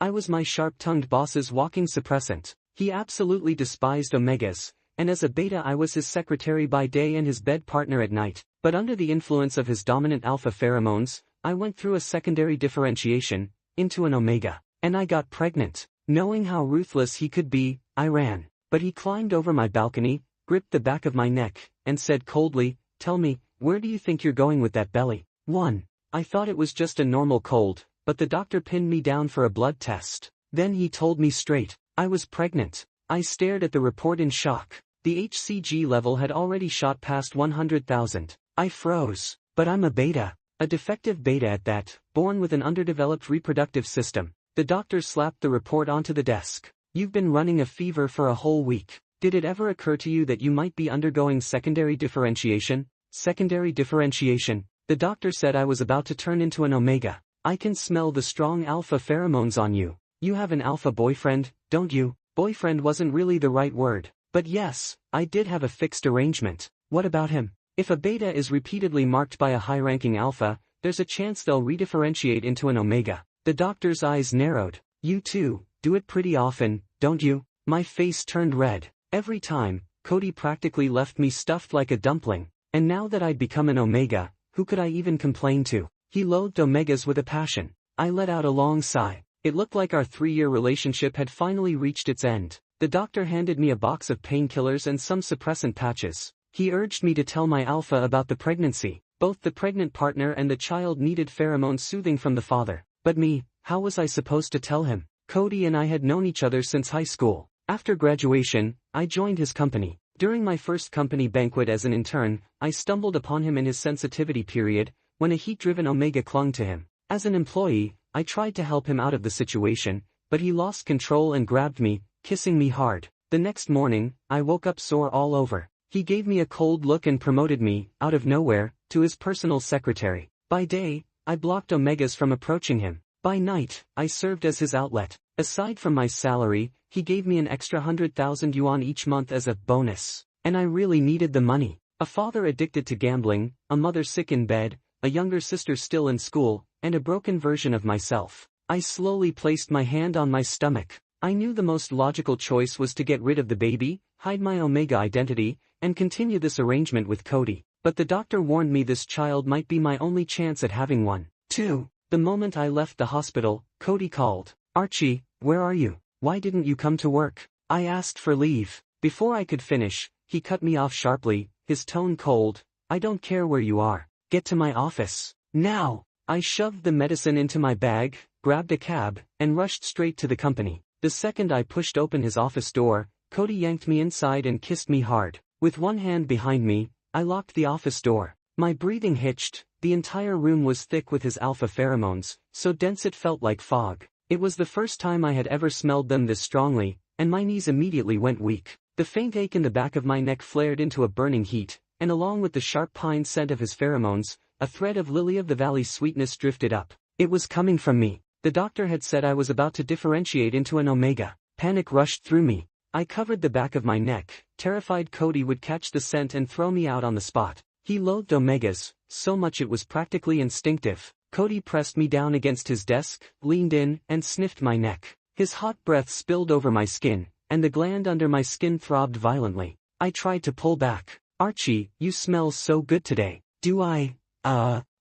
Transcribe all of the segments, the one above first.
I was my sharp-tongued boss's walking suppressant. He absolutely despised omegas, and as a beta I was his secretary by day and his bed partner at night. But under the influence of his dominant alpha pheromones, I went through a secondary differentiation, into an omega, and I got pregnant. Knowing how ruthless he could be, I ran. But he climbed over my balcony, gripped the back of my neck, and said coldly, "Tell me, where do you think you're going with that belly?" 1. I thought it was just a normal cold, but the doctor pinned me down for a blood test. Then he told me straight, I was pregnant. I stared at the report in shock. The HCG level had already shot past 100,000. I froze. But I'm a beta. A defective beta at that, born with an underdeveloped reproductive system. The doctor slapped the report onto the desk. "You've been running a fever for a whole week. Did it ever occur to you that you might be undergoing secondary differentiation?" Secondary differentiation. The doctor said I was about to turn into an omega. "I can smell the strong alpha pheromones on you. You have an alpha boyfriend, don't you?" Boyfriend wasn't really the right word. But yes, I did have a fixed arrangement. What about him? If a beta is repeatedly marked by a high-ranking alpha, there's a chance they'll redifferentiate into an omega. The doctor's eyes narrowed. "You too, do it pretty often, don't you?" My face turned red. Every time, Cody practically left me stuffed like a dumpling. And now that I'd become an omega, who could I even complain to? He loathed omegas with a passion. I let out a long sigh. It looked like our 3-year relationship had finally reached its end. The doctor handed me a box of painkillers and some suppressant patches. He urged me to tell my alpha about the pregnancy. Both the pregnant partner and the child needed pheromone soothing from the father. But me, how was I supposed to tell him? Cody and I had known each other since high school. After graduation, I joined his company. During my first company banquet as an intern, I stumbled upon him in his sensitivity period, when a heat-driven omega clung to him. As an employee, I tried to help him out of the situation, but he lost control and grabbed me, kissing me hard. The next morning, I woke up sore all over. He gave me a cold look and promoted me, out of nowhere, to his personal secretary. By day, I blocked omegas from approaching him. By night, I served as his outlet. Aside from my salary, he gave me an extra 100,000 yuan each month as a bonus. And I really needed the money. A father addicted to gambling, a mother sick in bed, a younger sister still in school, and a broken version of myself. I slowly placed my hand on my stomach. I knew the most logical choice was to get rid of the baby, hide my omega identity, and continue this arrangement with Cody. But the doctor warned me this child might be my only chance at having one. 2. The moment I left the hospital, Cody called. "Archie, where are you? Why didn't you come to work?" I asked for leave. Before I could finish, he cut me off sharply, his tone cold. "I don't care where you are. Get to my office. Now!" I shoved the medicine into my bag, grabbed a cab, and rushed straight to the company. The second I pushed open his office door, Cody yanked me inside and kissed me hard. With one hand behind me, I locked the office door. My breathing hitched. The entire room was thick with his alpha pheromones, so dense it felt like fog. It was the first time I had ever smelled them this strongly, and my knees immediately went weak. The faint ache in the back of my neck flared into a burning heat, and along with the sharp pine scent of his pheromones, a thread of lily-of-the-valley sweetness drifted up. It was coming from me. The doctor had said I was about to differentiate into an omega. Panic rushed through me. I covered the back of my neck, terrified Cody would catch the scent and throw me out on the spot. He loathed omegas, so much it was practically instinctive. Cody pressed me down against his desk, leaned in, and sniffed my neck. His hot breath spilled over my skin, and the gland under my skin throbbed violently. I tried to pull back. "Archie, you smell so good today." "Do I?"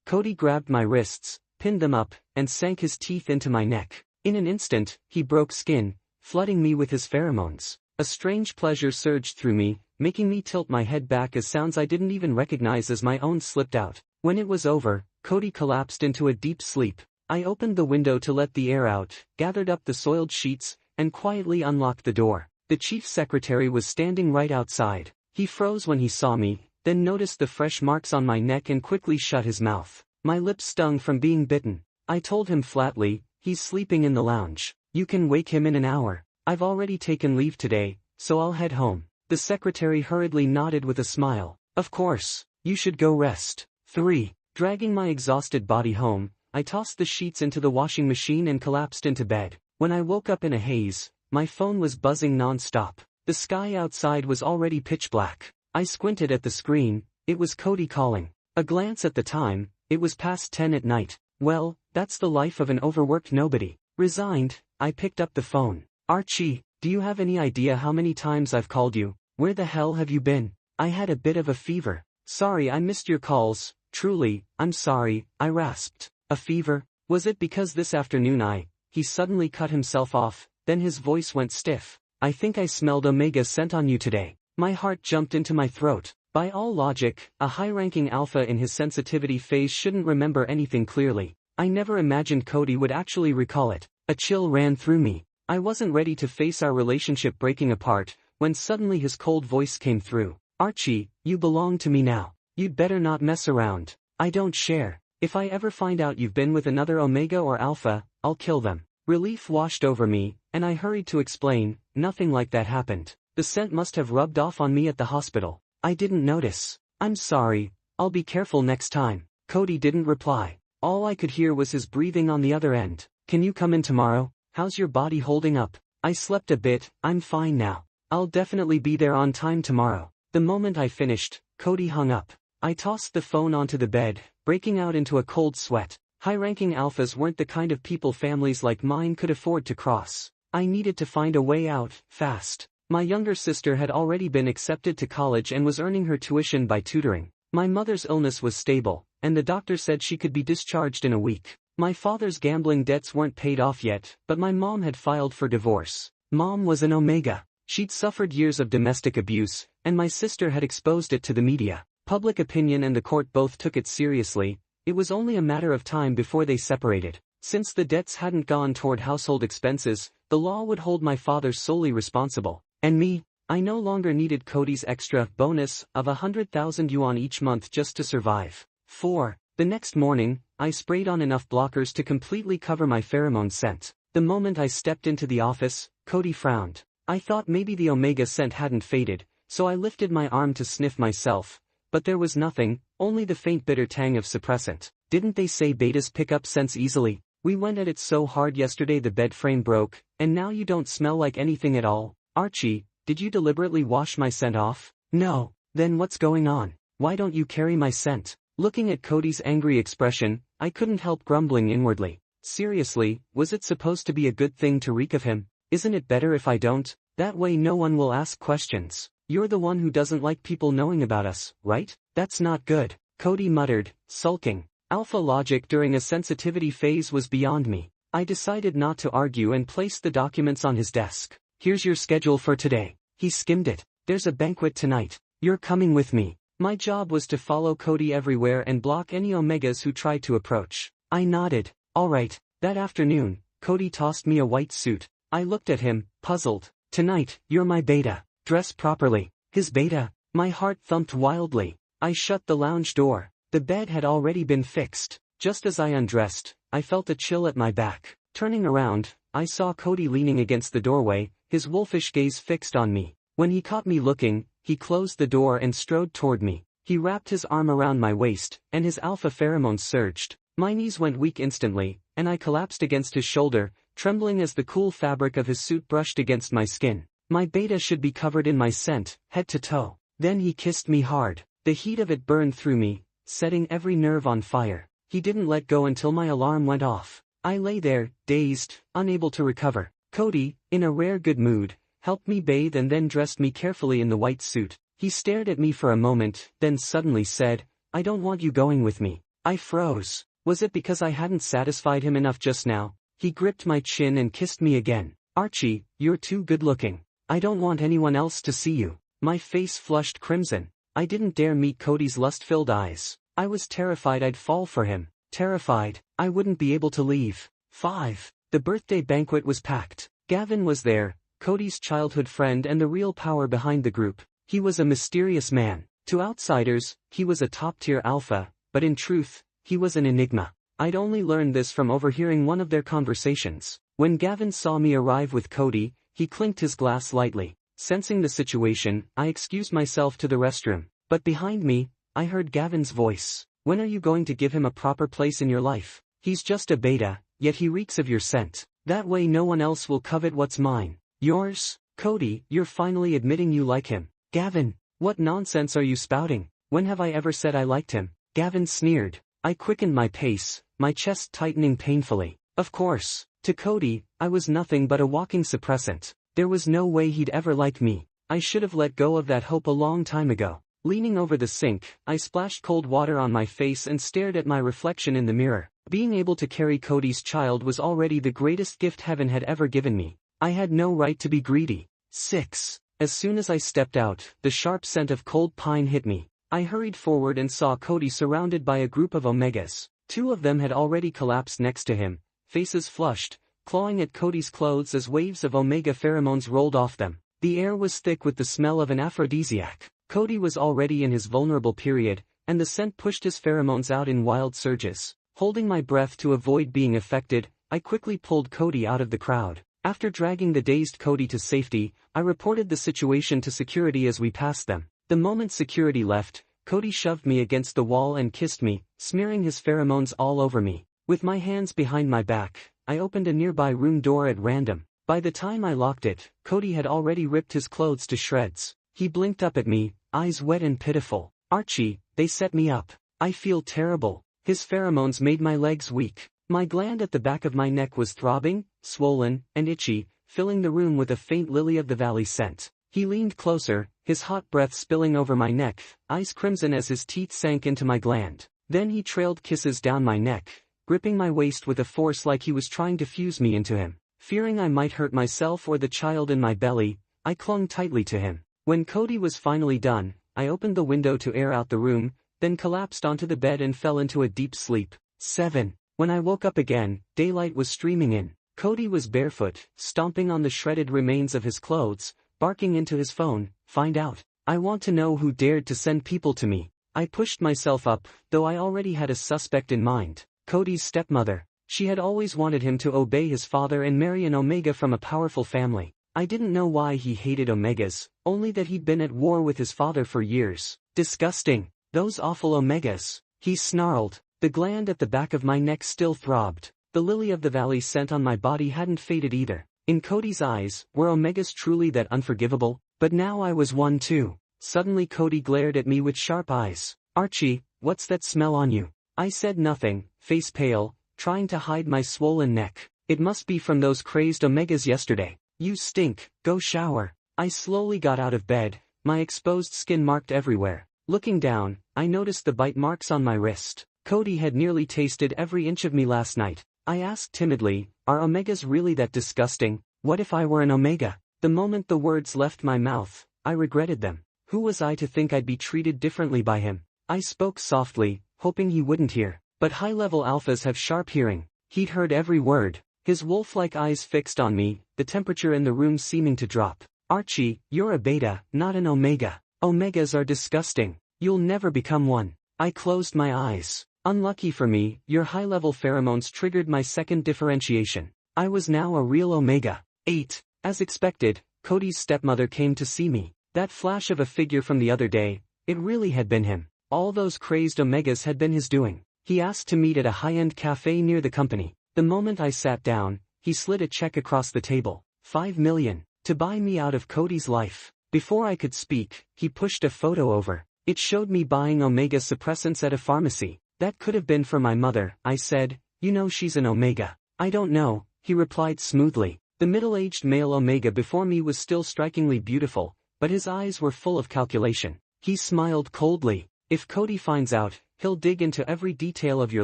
Cody grabbed my wrists, pinned them up, and sank his teeth into my neck. In an instant, he broke skin, flooding me with his pheromones. A strange pleasure surged through me, making me tilt my head back as sounds I didn't even recognize as my own slipped out. When it was over, Cody collapsed into a deep sleep. I opened the window to let the air out, gathered up the soiled sheets, and quietly unlocked the door. The chief secretary was standing right outside. He froze when he saw me, then noticed the fresh marks on my neck and quickly shut his mouth. My lips stung from being bitten. I told him flatly, "He's sleeping in the lounge. You can wake him in an hour. I've already taken leave today, so I'll head home." The secretary hurriedly nodded with a smile. "Of course, you should go rest." 3. Dragging my exhausted body home, I tossed the sheets into the washing machine and collapsed into bed. When I woke up in a haze, my phone was buzzing non-stop. The sky outside was already pitch black. I squinted at the screen. It was Cody calling. A glance at the time, it was past 10 at night. Well, that's the life of an overworked nobody. Resigned, I picked up the phone. Archie, do you have any idea how many times I've called you? Where the hell have you been? I had a bit of a fever. Sorry I missed your calls, truly, I'm sorry, I rasped. A fever? Was it because this afternoon He suddenly cut himself off, then his voice went stiff. I think I smelled Omega scent on you today. My heart jumped into my throat. By all logic, a high-ranking alpha in his sensitivity phase shouldn't remember anything clearly. I never imagined Cody would actually recall it. A chill ran through me. I wasn't ready to face our relationship breaking apart, when suddenly his cold voice came through. Archie, you belong to me now. You'd better not mess around. I don't share. If I ever find out you've been with another Omega or Alpha, I'll kill them. Relief washed over me, and I hurried to explain, nothing like that happened. The scent must have rubbed off on me at the hospital. I didn't notice. I'm sorry, I'll be careful next time. Cody didn't reply. All I could hear was his breathing on the other end. Can you come in tomorrow? How's your body holding up? I slept a bit, I'm fine now. I'll definitely be there on time tomorrow. The moment I finished, Cody hung up. I tossed the phone onto the bed, breaking out into a cold sweat. High-ranking alphas weren't the kind of people families like mine could afford to cross. I needed to find a way out, fast. My younger sister had already been accepted to college and was earning her tuition by tutoring. My mother's illness was stable, and the doctor said she could be discharged in a week. My father's gambling debts weren't paid off yet, but my mom had filed for divorce. Mom was an Omega. She'd suffered years of domestic abuse, and my sister had exposed it to the media. Public opinion and the court both took it seriously. It was only a matter of time before they separated. Since the debts hadn't gone toward household expenses, the law would hold my father solely responsible. And me, I no longer needed Cody's extra bonus of 100,000 yuan each month just to survive. 4. The next morning, I sprayed on enough blockers to completely cover my pheromone scent. The moment I stepped into the office, Cody frowned. I thought maybe the Omega scent hadn't faded, so I lifted my arm to sniff myself. But there was nothing, only the faint bitter tang of suppressant. Didn't they say betas pick up scents easily? We went at it so hard yesterday the bed frame broke, and now you don't smell like anything at all. Archie, did you deliberately wash my scent off? No. Then what's going on? Why don't you carry my scent? Looking at Cody's angry expression, I couldn't help grumbling inwardly. Seriously, was it supposed to be a good thing to reek of him? Isn't it better if I don't? That way no one will ask questions. You're the one who doesn't like people knowing about us, right? That's not good. Cody muttered, sulking. Alpha logic during a sensitivity phase was beyond me. I decided not to argue and placed the documents on his desk. Here's your schedule for today. He skimmed it. There's a banquet tonight. You're coming with me. My job was to follow Cody everywhere and block any Omegas who tried to approach. I nodded. All right. That afternoon, Cody tossed me a white suit. I looked at him, puzzled. Tonight, you're my beta. Dress properly. His beta. My heart thumped wildly. I shut the lounge door. The bed had already been fixed. Just as I undressed, I felt a chill at my back. Turning around, I saw Cody leaning against the doorway, his wolfish gaze fixed on me. When he caught me looking, he closed the door and strode toward me. He wrapped his arm around my waist, and his alpha pheromones surged. My knees went weak instantly, and I collapsed against his shoulder, trembling as the cool fabric of his suit brushed against my skin. My beta should be covered in my scent, head to toe. Then he kissed me hard. The heat of it burned through me, setting every nerve on fire. He didn't let go until my alarm went off. I lay there, dazed, unable to recover. Cody, in a rare good mood, helped me bathe and then dressed me carefully in the white suit. He stared at me for a moment, then suddenly said, I don't want you going with me. I froze. Was it because I hadn't satisfied him enough just now? He gripped my chin and kissed me again. Archie, you're too good-looking. I don't want anyone else to see you. My face flushed crimson. I didn't dare meet Cody's lust-filled eyes. I was terrified I'd fall for him. Terrified, I wouldn't be able to leave. 5. The birthday banquet was packed. Gavin was there, Cody's childhood friend and the real power behind the group. He was a mysterious man. To outsiders, he was a top-tier alpha, but in truth, he was an enigma. I'd only learned this from overhearing one of their conversations. When Gavin saw me arrive with Cody, he clinked his glass lightly. Sensing the situation, I excused myself to the restroom. But behind me, I heard Gavin's voice. When are you going to give him a proper place in your life? He's just a beta, yet he reeks of your scent. That way no one else will covet what's mine. Yours? Cody, you're finally admitting you like him. Gavin, what nonsense are you spouting? When have I ever said I liked him? Gavin sneered. I quickened my pace, my chest tightening painfully. Of course. To Cody, I was nothing but a walking suppressant. There was no way he'd ever like me. I should have let go of that hope a long time ago. Leaning over the sink, I splashed cold water on my face and stared at my reflection in the mirror. Being able to carry Cody's child was already the greatest gift heaven had ever given me. I had no right to be greedy. 6. As soon as I stepped out, the sharp scent of cold pine hit me. I hurried forward and saw Cody surrounded by a group of Omegas. 2 of them had already collapsed next to him, faces flushed, clawing at Cody's clothes as waves of Omega pheromones rolled off them. The air was thick with the smell of an aphrodisiac. Cody was already in his vulnerable period, and the scent pushed his pheromones out in wild surges. Holding my breath to avoid being affected, I quickly pulled Cody out of the crowd. After dragging the dazed Cody to safety, I reported the situation to security as we passed them. The moment security left, Cody shoved me against the wall and kissed me, smearing his pheromones all over me. With my hands behind my back, I opened a nearby room door at random. By the time I locked it, Cody had already ripped his clothes to shreds. He blinked up at me, eyes wet and pitiful. Archie, they set me up. I feel terrible. His pheromones made my legs weak. My gland at the back of my neck was throbbing, swollen, and itchy, filling the room with a faint lily-of-the-valley scent. He leaned closer, his hot breath spilling over my neck, eyes crimson as his teeth sank into my gland. Then he trailed kisses down my neck, gripping my waist with a force like he was trying to fuse me into him. Fearing I might hurt myself or the child in my belly, I clung tightly to him. When Cody was finally done, I opened the window to air out the room, then collapsed onto the bed and fell into a deep sleep. 7. When I woke up again, daylight was streaming in. Cody was barefoot, stomping on the shredded remains of his clothes, barking into his phone, "Find out. I want to know who dared to send people to me." I pushed myself up, though I already had a suspect in mind. Cody's stepmother. She had always wanted him to obey his father and marry an Omega from a powerful family. I didn't know why he hated Omegas, only that he'd been at war with his father for years. Disgusting. Those awful Omegas. He snarled. The gland at the back of my neck still throbbed. The lily-of-the-valley scent on my body hadn't faded either. In Cody's eyes, were Omegas truly that unforgivable? But now I was one too. Suddenly Cody glared at me with sharp eyes. "Archie, what's that smell on you?" I said nothing, face pale, trying to hide my swollen neck. "It must be from those crazed Omegas yesterday." "You stink, go shower." I slowly got out of bed, my exposed skin marked everywhere. Looking down, I noticed the bite marks on my wrist. Cody had nearly tasted every inch of me last night. I asked timidly, "Are Omegas really that disgusting? What if I were an Omega?" The moment the words left my mouth, I regretted them. Who was I to think I'd be treated differently by him? I spoke softly, hoping he wouldn't hear. But high-level alphas have sharp hearing. He'd heard every word. His wolf-like eyes fixed on me, the temperature in the room seeming to drop. "Archie, you're a beta, not an Omega. Omegas are disgusting. You'll never become one." I closed my eyes. Unlucky for me, your high-level pheromones triggered my second differentiation. I was now a real Omega. 8. As expected, Cody's stepmother came to see me. That flash of a figure from the other day, it really had been him. All those crazed Omegas had been his doing. He asked to meet at a high-end cafe near the company. The moment I sat down, he slid a check across the table. $5 million. To buy me out of Cody's life. Before I could speak, he pushed a photo over. It showed me buying Omega suppressants at a pharmacy. "That could have been for my mother," I said. "You know she's an Omega." "I don't know," he replied smoothly. The middle-aged male Omega before me was still strikingly beautiful, but his eyes were full of calculation. He smiled coldly. "If Cody finds out, he'll dig into every detail of your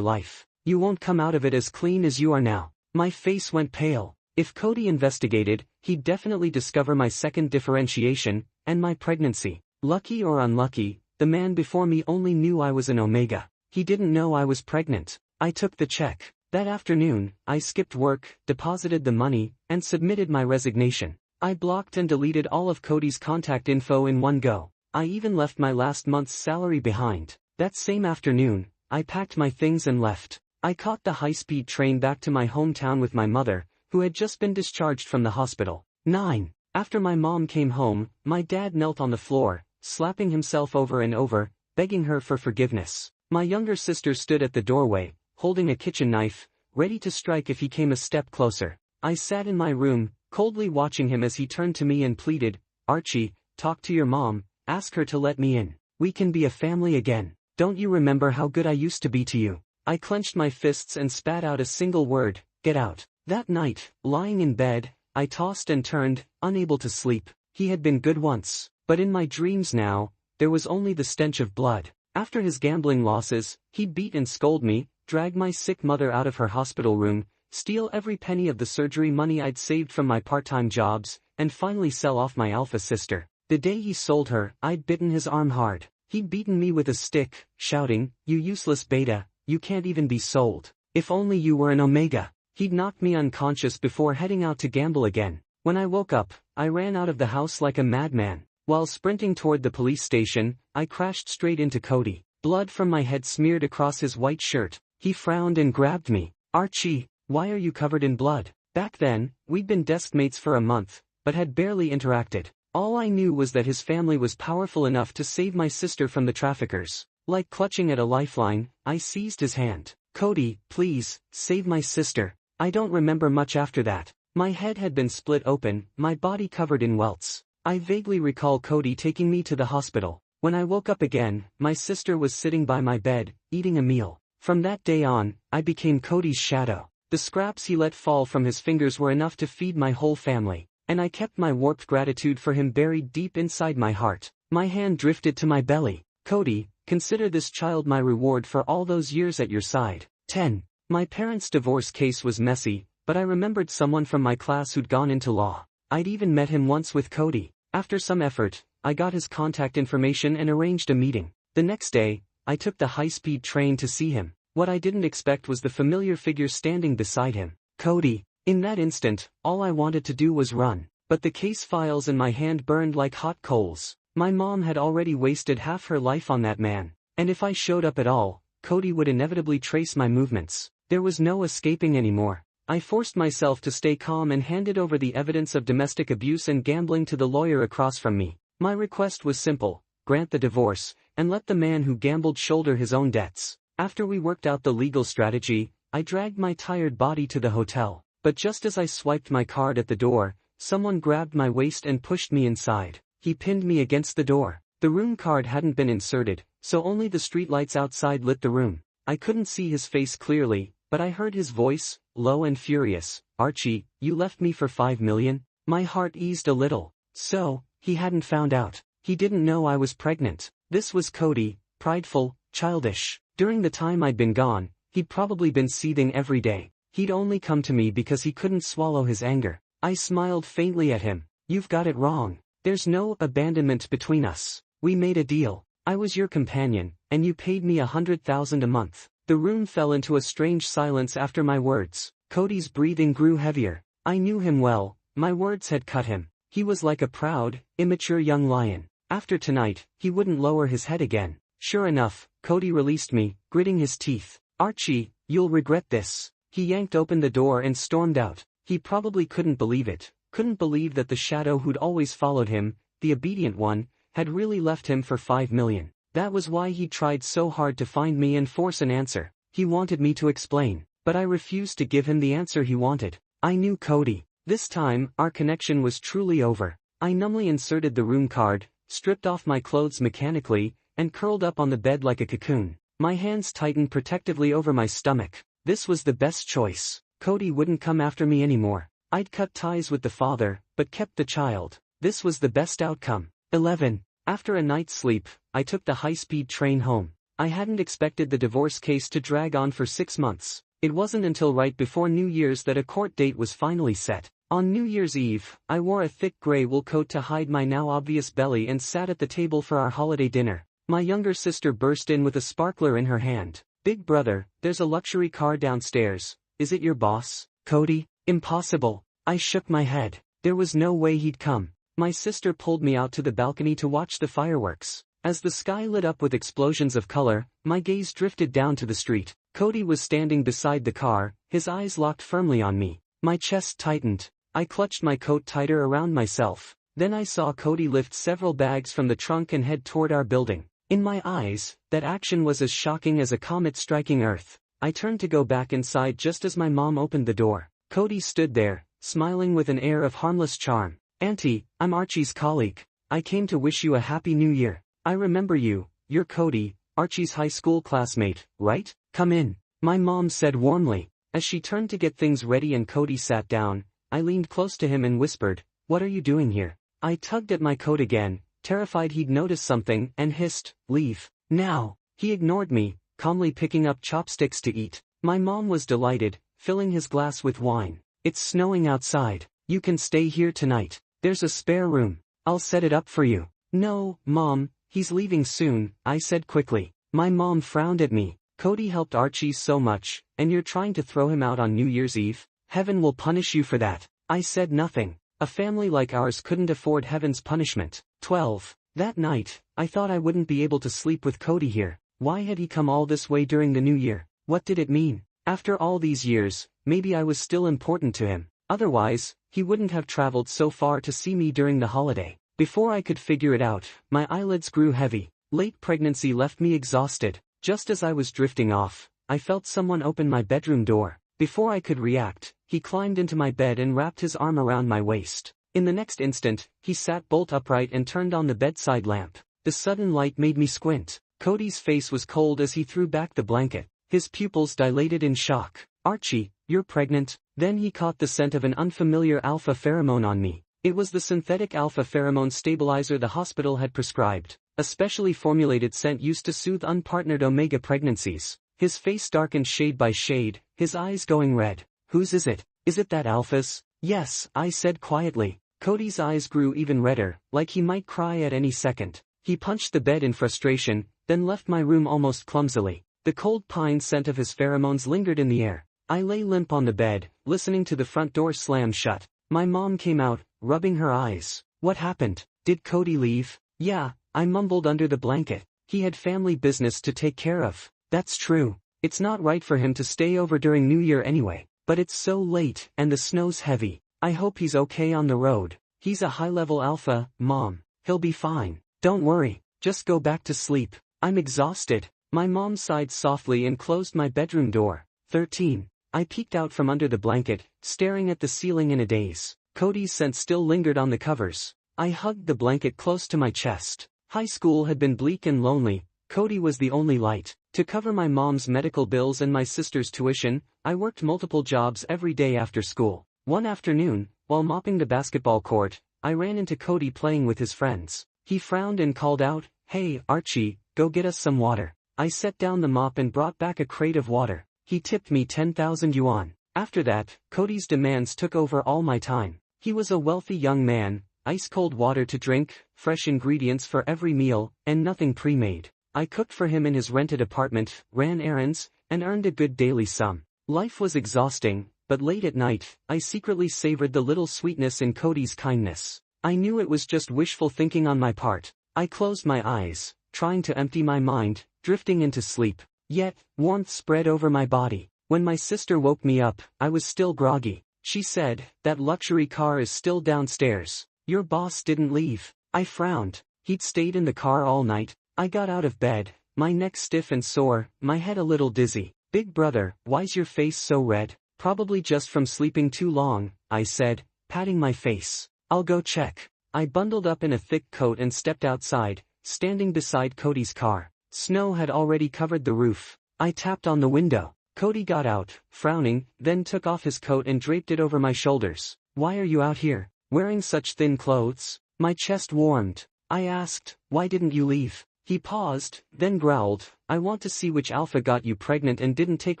life. You won't come out of it as clean as you are now." My face went pale. If Cody investigated, he'd definitely discover my second differentiation, and my pregnancy. Lucky or unlucky, the man before me only knew I was an Omega. He didn't know I was pregnant. I took the check. That afternoon, I skipped work, deposited the money, and submitted my resignation. I blocked and deleted all of Cody's contact info in one go. I even left my last month's salary behind. That same afternoon, I packed my things and left. I caught the high-speed train back to my hometown with my mother, who had just been discharged from the hospital. 9. After my mom came home, my dad knelt on the floor, slapping himself over and over, begging her for forgiveness. My younger sister stood at the doorway, holding a kitchen knife, ready to strike if he came a step closer. I sat in my room, coldly watching him as he turned to me and pleaded, "Archie, talk to your mom, ask her to let me in. We can be a family again. Don't you remember how good I used to be to you?" I clenched my fists and spat out a single word, "Get out." That night, lying in bed, I tossed and turned, unable to sleep. He had been good once, but in my dreams now, there was only the stench of blood. After his gambling losses, he'd beat and scold me, drag my sick mother out of her hospital room, steal every penny of the surgery money I'd saved from my part-time jobs, and finally sell off my alpha sister. The day he sold her, I'd bitten his arm hard. He'd beaten me with a stick, shouting, "You useless beta, you can't even be sold. If only you were an omega." He'd knocked me unconscious before heading out to gamble again. When I woke up, I ran out of the house like a madman. While sprinting toward the police station, I crashed straight into Cody. Blood from my head smeared across his white shirt. He frowned and grabbed me. "Archie, why are you covered in blood?" Back then, we'd been desk mates for a month, but had barely interacted. All I knew was that his family was powerful enough to save my sister from the traffickers. Like clutching at a lifeline, I seized his hand. "Cody, please, save my sister." I don't remember much after that. My head had been split open, my body covered in welts. I vaguely recall Cody taking me to the hospital. When I woke up again, my sister was sitting by my bed, eating a meal. From that day on, I became Cody's shadow. The scraps he let fall from his fingers were enough to feed my whole family, and I kept my warped gratitude for him buried deep inside my heart. My hand drifted to my belly. "Cody, consider this child my reward for all those years at your side." 10. My parents' divorce case was messy, but I remembered someone from my class who'd gone into law. I'd even met him once with Cody. After some effort, I got his contact information and arranged a meeting. The next day, I took the high-speed train to see him. What I didn't expect was the familiar figure standing beside him. Cody. In that instant, all I wanted to do was run. But the case files in my hand burned like hot coals. My mom had already wasted half her life on that man, and if I showed up at all, Cody would inevitably trace my movements. There was no escaping anymore. I forced myself to stay calm and handed over the evidence of domestic abuse and gambling to the lawyer across from me. My request was simple: grant the divorce, and let the man who gambled shoulder his own debts. After we worked out the legal strategy, I dragged my tired body to the hotel. But just as I swiped my card at the door, someone grabbed my waist and pushed me inside. He pinned me against the door. The room card hadn't been inserted, so only the streetlights outside lit the room. I couldn't see his face clearly, but I heard his voice, low and furious. "Archie, you left me for $5 million? My heart eased a little. So, he hadn't found out. He didn't know I was pregnant. This was Cody, prideful, childish. During the time I'd been gone, he'd probably been seething every day. He'd only come to me because he couldn't swallow his anger. I smiled faintly at him. "You've got it wrong. There's no abandonment between us. We made a deal. I was your companion, and you paid me $100,000 a month." The room fell into a strange silence after my words. Cody's breathing grew heavier. I knew him well. My words had cut him. He was like a proud, immature young lion. After tonight, he wouldn't lower his head again. Sure enough, Cody released me, gritting his teeth. "Archie, you'll regret this." He yanked open the door and stormed out. He probably couldn't believe it. Couldn't believe that the shadow who'd always followed him, the obedient one, had really left him for $5 million. That was why he tried so hard to find me and force an answer. He wanted me to explain, but I refused to give him the answer he wanted. I knew Cody. This time, our connection was truly over. I numbly inserted the room card, stripped off my clothes mechanically, and curled up on the bed like a cocoon. My hands tightened protectively over my stomach. This was the best choice. Cody wouldn't come after me anymore. I'd cut ties with the father, but kept the child. This was the best outcome. 11. After a night's sleep, I took the high-speed train home. I hadn't expected the divorce case to drag on for 6 months. It wasn't until right before New Year's that a court date was finally set. On New Year's Eve, I wore a thick gray wool coat to hide my now obvious belly and sat at the table for our holiday dinner. My younger sister burst in with a sparkler in her hand. "Big brother, there's a luxury car downstairs. Is it your boss, Cody?" "Impossible." I shook my head. There was no way he'd come. My sister pulled me out to the balcony to watch the fireworks. As the sky lit up with explosions of color, my gaze drifted down to the street. Cody was standing beside the car, his eyes locked firmly on me. My chest tightened. I clutched my coat tighter around myself. Then I saw Cody lift several bags from the trunk and head toward our building. In my eyes, that action was as shocking as a comet striking Earth. I turned to go back inside just as my mom opened the door. Cody stood there, smiling with an air of harmless charm. "Auntie, I'm Archie's colleague. I came to wish you a happy new year. I remember you. You're Cody, Archie's high school classmate, right? Come in," my mom said warmly. As she turned to get things ready and Cody sat down, I leaned close to him and whispered, "What are you doing here?" I tugged at my coat again, terrified he'd notice something, and hissed, "Leave, now." He ignored me, calmly picking up chopsticks to eat. My mom was delighted, filling his glass with wine. "It's snowing outside. You can stay here tonight. There's a spare room. I'll set it up for you." "No, Mom, he's leaving soon," I said quickly. My mom frowned at me. "Cody helped Archie so much, and you're trying to throw him out on New Year's Eve? Heaven will punish you for that." I said nothing. A family like ours couldn't afford heaven's punishment. 12. That night, I thought I wouldn't be able to sleep with Cody here. Why had he come all this way during the new year? What did it mean? After all these years, maybe I was still important to him. Otherwise, he wouldn't have traveled so far to see me during the holiday. Before I could figure it out, my eyelids grew heavy. Late pregnancy left me exhausted. Just as I was drifting off, I felt someone open my bedroom door. Before I could react, he climbed into my bed and wrapped his arm around my waist. In the next instant, he sat bolt upright and turned on the bedside lamp. The sudden light made me squint. Cody's face was cold as he threw back the blanket. His pupils dilated in shock. "Archie, you're pregnant?" Then he caught the scent of an unfamiliar alpha pheromone on me. It was the synthetic alpha pheromone stabilizer the hospital had prescribed, a specially formulated scent used to soothe unpartnered omega pregnancies. His face darkened shade by shade, his eyes going red. "Whose is it? Is it that alpha's?" "Yes," I said quietly. Cody's eyes grew even redder, like he might cry at any second. He punched the bed in frustration, then left my room almost clumsily. The cold pine scent of his pheromones lingered in the air. I lay limp on the bed, listening to the front door slam shut. My mom came out, rubbing her eyes. "What happened? Did Cody leave?" "Yeah," I mumbled under the blanket. "He had family business to take care of." "That's true. It's not right for him to stay over during New Year anyway. But it's so late, and the snow's heavy. I hope he's okay on the road. He's a high-level alpha, Mom. He'll be fine. Don't worry. Just go back to sleep. I'm exhausted." My mom sighed softly and closed my bedroom door. 13. I peeked out from under the blanket, staring at the ceiling in a daze. Cody's scent still lingered on the covers. I hugged the blanket close to my chest. High school had been bleak and lonely. Cody was the only light. To cover my mom's medical bills and my sister's tuition, I worked multiple jobs every day after school. One afternoon, while mopping the basketball court, I ran into Cody playing with his friends. He frowned and called out, "Hey, Archie, go get us some water." I set down the mop and brought back a crate of water. He tipped me 10,000 yuan. After that, Cody's demands took over all my time. He was a wealthy young man, ice-cold water to drink, fresh ingredients for every meal, and nothing pre-made. I cooked for him in his rented apartment, ran errands, and earned a good daily sum. Life was exhausting, but late at night, I secretly savored the little sweetness in Cody's kindness. I knew it was just wishful thinking on my part. I closed my eyes, trying to empty my mind, drifting into sleep. Yet, warmth spread over my body. When my sister woke me up, I was still groggy. She said, "That luxury car is still downstairs. Your boss didn't leave." I frowned. He'd stayed in the car all night. I got out of bed, my neck stiff and sore, my head a little dizzy. "Big brother, why's your face so red?" "Probably just from sleeping too long," I said, patting my face. "I'll go check." I bundled up in a thick coat and stepped outside, standing beside Cody's car. Snow had already covered the roof. I tapped on the window. Cody got out, frowning, then took off his coat and draped it over my shoulders. "Why are you out here, wearing such thin clothes?" My chest warmed. I asked, "Why didn't you leave?" He paused, then growled, "I want to see which alpha got you pregnant and didn't take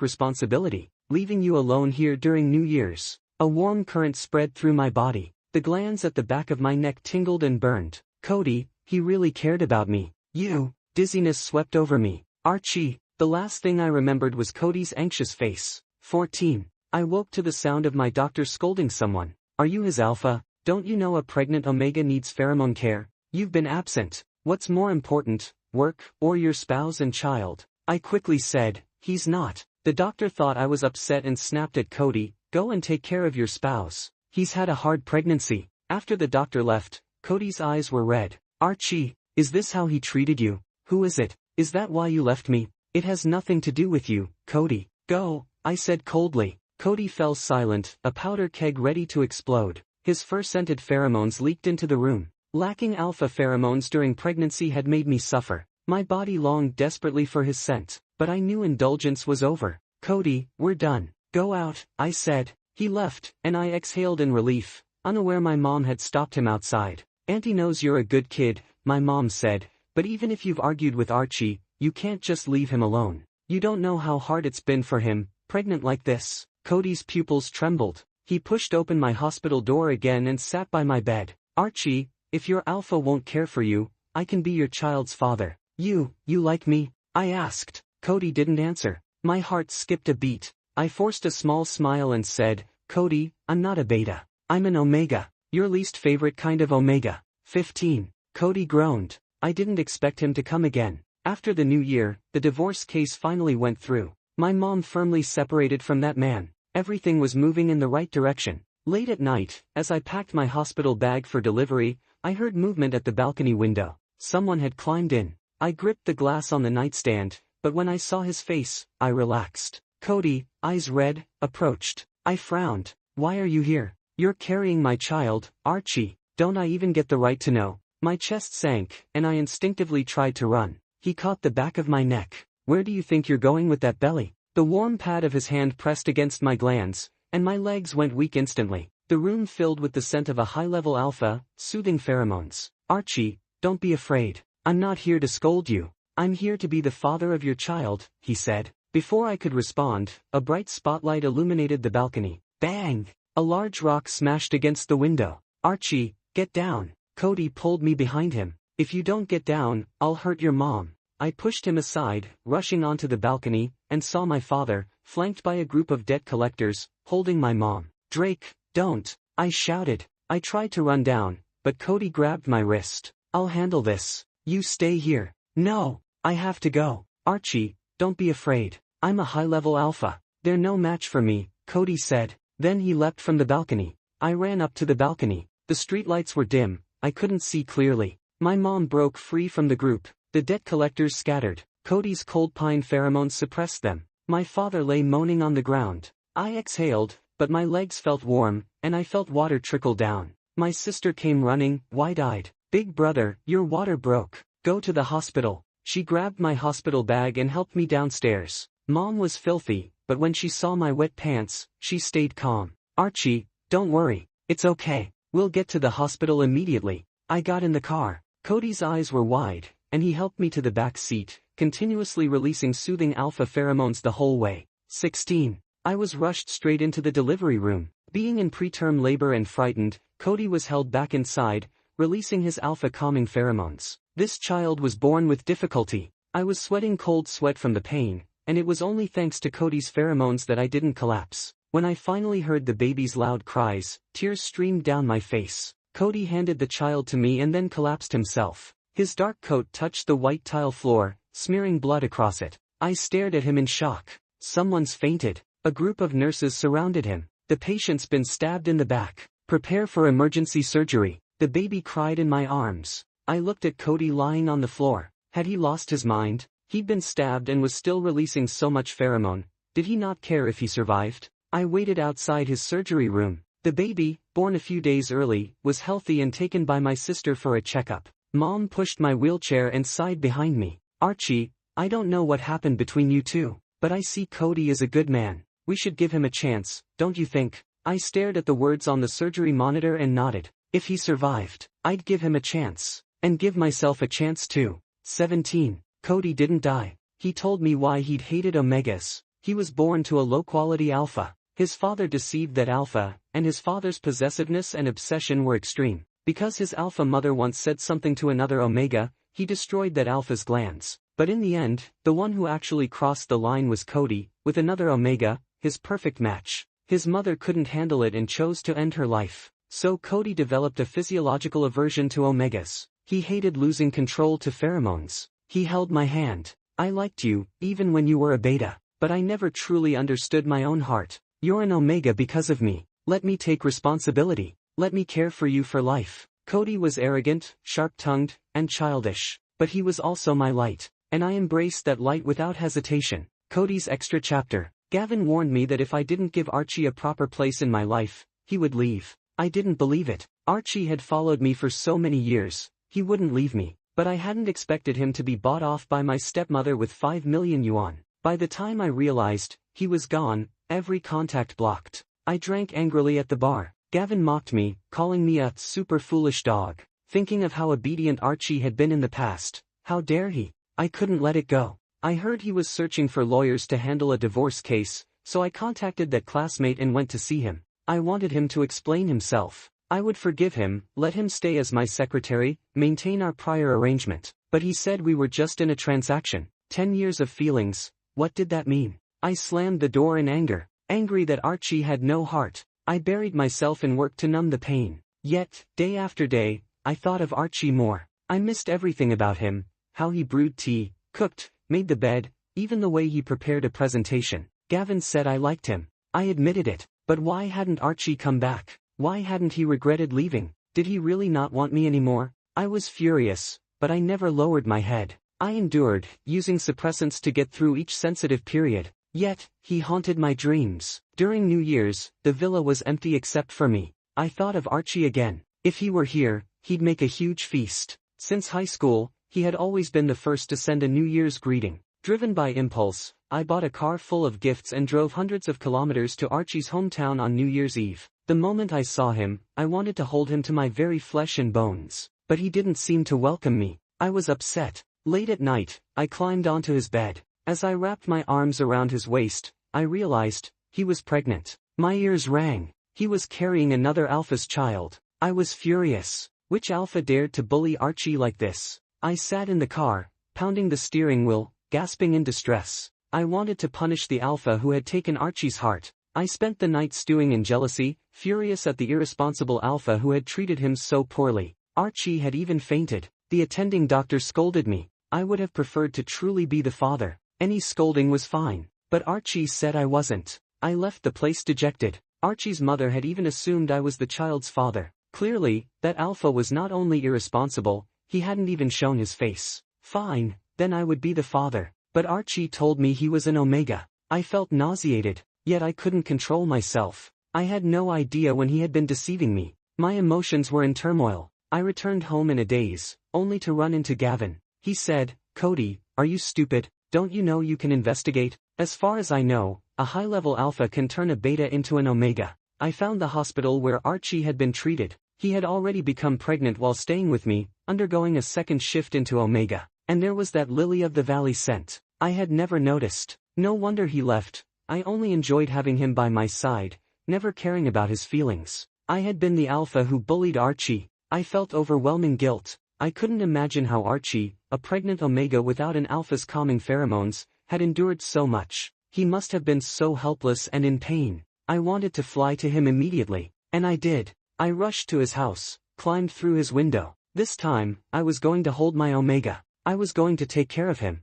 responsibility, leaving you alone here during New Year's." A warm current spread through my body. The glands at the back of my neck tingled and burned. Cody, he really cared about me. "You." Dizziness swept over me. "Archie." The last thing I remembered was Cody's anxious face. 14. I woke to the sound of my doctor scolding someone. "Are you his alpha? Don't you know a pregnant omega needs pheromone care? You've been absent. What's more important, work, or your spouse and child?" I quickly said, "He's not." The doctor thought I was upset and snapped at Cody, "Go and take care of your spouse. He's had a hard pregnancy." After the doctor left, Cody's eyes were red. "Archie, is this how he treated you? Who is it? Is that why you left me?" "It has nothing to do with you, Cody. Go," I said coldly. Cody fell silent, a powder keg ready to explode. His fur-scented pheromones leaked into the room. Lacking alpha pheromones during pregnancy had made me suffer. My body longed desperately for his scent, but I knew indulgence was over. "Cody, we're done. Go out, I said. He left, and I exhaled in relief, unaware my mom had stopped him outside. Auntie knows you're a good kid, my mom said, but even if you've argued with Archie, you can't just leave him alone. You don't know how hard it's been for him, pregnant like this. Cody's pupils trembled. He pushed open my hospital door again and sat by my bed. Archie, if your alpha won't care for you, I can be your child's father. You like me? I asked. Cody didn't answer. My heart skipped a beat. I forced a small smile and said, Cody, I'm not a beta. I'm an omega. Your least favorite kind of omega. 15. Cody groaned. I didn't expect him to come again. After the new year, the divorce case finally went through. My mom firmly separated from that man. Everything was moving in the right direction. Late at night, as I packed my hospital bag for delivery, I heard movement at the balcony window. Someone had climbed in. I gripped the glass on the nightstand, but when I saw his face, I relaxed. Cody, eyes red, approached. I frowned. Why are you here? You're carrying my child, Archie. Don't I even get the right to know? My chest sank, and I instinctively tried to run. He caught the back of my neck. Where do you think you're going with that belly? The warm pad of his hand pressed against my glands, and my legs went weak instantly. The room filled with the scent of a high-level alpha, soothing pheromones. Archie, don't be afraid. I'm not here to scold you. I'm here to be the father of your child, he said. Before I could respond, a bright spotlight illuminated the balcony. Bang! A large rock smashed against the window. Archie, get down. Cody pulled me behind him. If you don't get down, I'll hurt your mom. I pushed him aside, rushing onto the balcony, and saw my father, flanked by a group of debt collectors, holding my mom. Drake, don't! I shouted. I tried to run down, but Cody grabbed my wrist. I'll handle this. You stay here. No, I have to go. Archie, don't be afraid. I'm a high-level alpha. They're no match for me, Cody said. Then he leapt from the balcony. I ran up to the balcony. The streetlights were dim. I couldn't see clearly. My mom broke free from the group. The debt collectors scattered. Cody's cold pine pheromones suppressed them. My father lay moaning on the ground. I exhaled, but my legs felt warm, and I felt water trickle down. My sister came running, wide-eyed. Big brother, your water broke. Go to the hospital. She grabbed my hospital bag and helped me downstairs. Mom was filthy, but when she saw my wet pants, she stayed calm. Archie, don't worry. It's okay. We'll get to the hospital immediately. I got in the car. Cody's eyes were wide, and he helped me to the back seat, continuously releasing soothing alpha pheromones the whole way. 16. I was rushed straight into the delivery room. Being in preterm labor and frightened, Cody was held back inside, releasing his alpha calming pheromones. This child was born with difficulty. I was sweating cold sweat from the pain, and it was only thanks to Cody's pheromones that I didn't collapse. When I finally heard the baby's loud cries, tears streamed down my face. Cody handed the child to me and then collapsed himself. His dark coat touched the white tile floor, smearing blood across it. I stared at him in shock. Someone's fainted. A group of nurses surrounded him. The patient's been stabbed in the back. Prepare for emergency surgery. The baby cried in my arms. I looked at Cody lying on the floor. Had he lost his mind? He'd been stabbed and was still releasing so much pheromone. Did he not care if he survived? I waited outside his surgery room. The baby, born a few days early, was healthy and taken by my sister for a checkup. Mom pushed my wheelchair and sighed behind me. Archie, I don't know what happened between you two, but I see Cody is a good man. We should give him a chance, don't you think? I stared at the words on the surgery monitor and nodded. If he survived, I'd give him a chance. And give myself a chance too. 17. Cody didn't die. He told me why he'd hated omegas. He was born to a low-quality alpha. His father deceived that alpha, and his father's possessiveness and obsession were extreme. Because his alpha mother once said something to another omega, he destroyed that alpha's glands. But in the end, the one who actually crossed the line was Cody, with another omega, his perfect match. His mother couldn't handle it and chose to end her life. So Cody developed a physiological aversion to omegas. He hated losing control to pheromones. He held my hand. I liked you, even when you were a beta. But I never truly understood my own heart. You're an omega because of me. Let me take responsibility. Let me care for you for life. Cody was arrogant, sharp-tongued, and childish. But he was also my light. And I embraced that light without hesitation. Cody's extra chapter. Gavin warned me that if I didn't give Archie a proper place in my life, he would leave. I didn't believe it. Archie had followed me for so many years. He wouldn't leave me. But I hadn't expected him to be bought off by my stepmother with 5 million yuan. By the time I realized, he was gone, every contact blocked. I drank angrily at the bar. Gavin mocked me, calling me a super foolish dog. Thinking of how obedient Archie had been in the past, how dare he? I couldn't let it go. I heard he was searching for lawyers to handle a divorce case, so I contacted that classmate and went to see him. I wanted him to explain himself. I would forgive him, let him stay as my secretary, maintain our prior arrangement. But he said we were just in a transaction. 10 years of feelings, what did that mean? I slammed the door in anger, angry that Archie had no heart. I buried myself in work to numb the pain. Yet, day after day, I thought of Archie more. I missed everything about him, how he brewed tea, cooked, made the bed, even the way he prepared a presentation. Gavin said I liked him. I admitted it, but why hadn't Archie come back? Why hadn't he regretted leaving? Did he really not want me anymore? I was furious, but I never lowered my head. I endured, using suppressants to get through each sensitive period. Yet, he haunted my dreams. During New Year's, the villa was empty except for me. I thought of Archie again. If he were here, he'd make a huge feast. Since high school, he had always been the first to send a New Year's greeting. Driven by impulse, I bought a car full of gifts and drove hundreds of kilometers to Archie's hometown on New Year's Eve. The moment I saw him, I wanted to hold him to my very flesh and bones. But he didn't seem to welcome me. I was upset. Late at night, I climbed onto his bed. As I wrapped my arms around his waist, I realized, he was pregnant. My ears rang. He was carrying another alpha's child. I was furious. Which alpha dared to bully Archie like this? I sat in the car, pounding the steering wheel, gasping in distress. I wanted to punish the alpha who had taken Archie's heart. I spent the night stewing in jealousy, furious at the irresponsible alpha who had treated him so poorly. Archie had even fainted. The attending doctor scolded me. I would have preferred to truly be the father. Any scolding was fine. But Archie said I wasn't. I left the place dejected. Archie's mother had even assumed I was the child's father. Clearly, that alpha was not only irresponsible, he hadn't even shown his face. Fine, then I would be the father. But Archie told me he was an omega. I felt nauseated, yet I couldn't control myself. I had no idea when he had been deceiving me. My emotions were in turmoil. I returned home in a daze, only to run into Gavin. He said, "Cody, are you stupid? Don't you know you can investigate? As far as I know, a high-level alpha can turn a beta into an omega." I found the hospital where Archie had been treated. He had already become pregnant while staying with me, undergoing a second shift into omega. And there was that lily of the valley scent. I had never noticed. No wonder he left. I only enjoyed having him by my side, never caring about his feelings. I had been the alpha who bullied Archie. I felt overwhelming guilt. I couldn't imagine how Archie, a pregnant omega without an alpha's calming pheromones, had endured so much. He must have been so helpless and in pain. I wanted to fly to him immediately. And I did. I rushed to his house, climbed through his window. This time, I was going to hold my omega. I was going to take care of him.